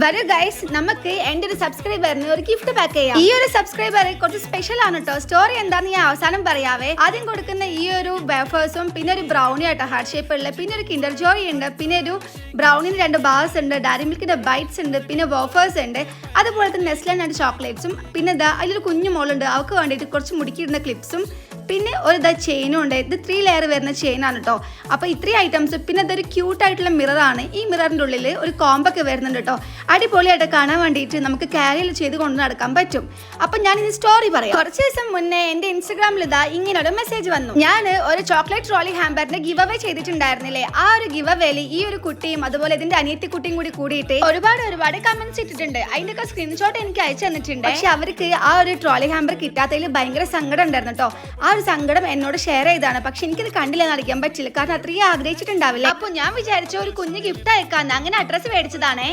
വരൂ ഗൈസ്, നമുക്ക് എൻ്റെ ഒരു സബ്സ്ക്രൈബറിന് ഒരു ഗിഫ്റ്റ് പാക്ക് ചെയ്യാം. ഈ ഒരു സബ്സ്ക്രൈബർ കുറച്ച് സ്പെഷ്യൽ ആണ് കേട്ടോ. സ്റ്റോറി എന്താണെന്ന് ഞാൻ അവസാനം പറയാവേ. ആദ്യം കൊടുക്കുന്ന ഈ ഒരു വേഫേഴ്സും പിന്നെ ഒരു ബ്രൗണി ആട്ടോ ഹാർട്ട് ഷേപ്പ് ഉള്ള, പിന്നെ ഒരു കിൻഡർ ജോയ് ഉണ്ട്, പിന്നെ ഒരു ബ്രൗണിന് 2 ബാർസ് ഉണ്ട്, ഡയറി മിൽക്കിന്റെ ബൈറ്റ്സ് ഉണ്ട്, പിന്നെ വേഫേഴ്സ് ഉണ്ട്, അതുപോലെ തന്നെ നെസ്ലെ നട്ട് ചോക്ലേറ്റ്സും, പിന്നെ അതിലൊരു കുഞ്ഞു മോളുണ്ട്, അവൾക്ക് വേണ്ടിയിട്ട് കുറച്ച് മുടിക്കിടുന്ന ക്ലിപ്സും, പിന്നെ ഒരു ചെയിനും ഉണ്ട്. ഇത് 3 ലെയർ വരുന്ന ചെയിനാണ് കേട്ടോ. അപ്പോൾ ഇത്രയും ഐറ്റംസ്. പിന്നെ ഇതൊരു ക്യൂട്ടായിട്ടുള്ള മിററാണ്. ഈ മിററിൻ്റെ ഉള്ളിൽ ഒരു കോമ്പൊക്കെ വരുന്നുണ്ട് കേട്ടോ. അടിപൊളിയായിട്ട് കാണാൻ വേണ്ടിയിട്ട് നമുക്ക് ക്യാരിയിൽ ചെയ്ത് കൊണ്ട് നടക്കാൻ പറ്റും. അപ്പം ഞാൻ ഇനി സ്റ്റോറി പറയാം. കുറച്ച് ദിവസം മുന്നേ എൻ്റെ ഇൻസ്റ്റഗ്രാമിൽ ഇങ്ങനെ ഒരു മെസ്സേജ് വന്നു. ഞാൻ ഒരു ചോക്ലേറ്റ് ട്രോളി ഹാമ്പറിന്റെ ഗിവ് അവേ ചെയ്തിട്ടുണ്ടായിരുന്നില്ലേ. ആ ഒരു ഗിവ് അവേയിൽ ഈ ഒരു കുട്ടിയും അതുപോലെ ഇതിന്റെ അനിയത്തി കുട്ടിയും കൂടിയിട്ട് ഒരുപാട് കമന്റ്സ് ഇട്ടിട്ടുണ്ട്. അതിൻ്റെയൊക്കെ സ്ക്രീൻഷോട്ട് എനിക്ക് അയച്ചു തന്നിട്ടുണ്ട്. പക്ഷെ അവർക്ക് ആ ഒരു ട്രോളി ഹാമ്പർ കിട്ടാത്തതിൽ ഭയങ്കര സങ്കടം ഉണ്ടായിരുന്നു കേട്ടോ. ആ ഒരു സങ്കടം എന്നോട് ഷെയർ ചെയ്താണ്. പക്ഷെ എനിക്കത് കണ്ടില്ല നടിക്കാൻ പറ്റില്ല, കാരണം അത്രയും ആഗ്രഹിച്ചിട്ടുണ്ടാവില്ല. അപ്പോൾ ഞാൻ വിചാരിച്ചു ഒരു കുഞ്ഞ് ഗിഫ്റ്റ് അയക്കാന്ന്. അങ്ങനെ അഡ്രസ്സ് മേടിച്ചതാണേ.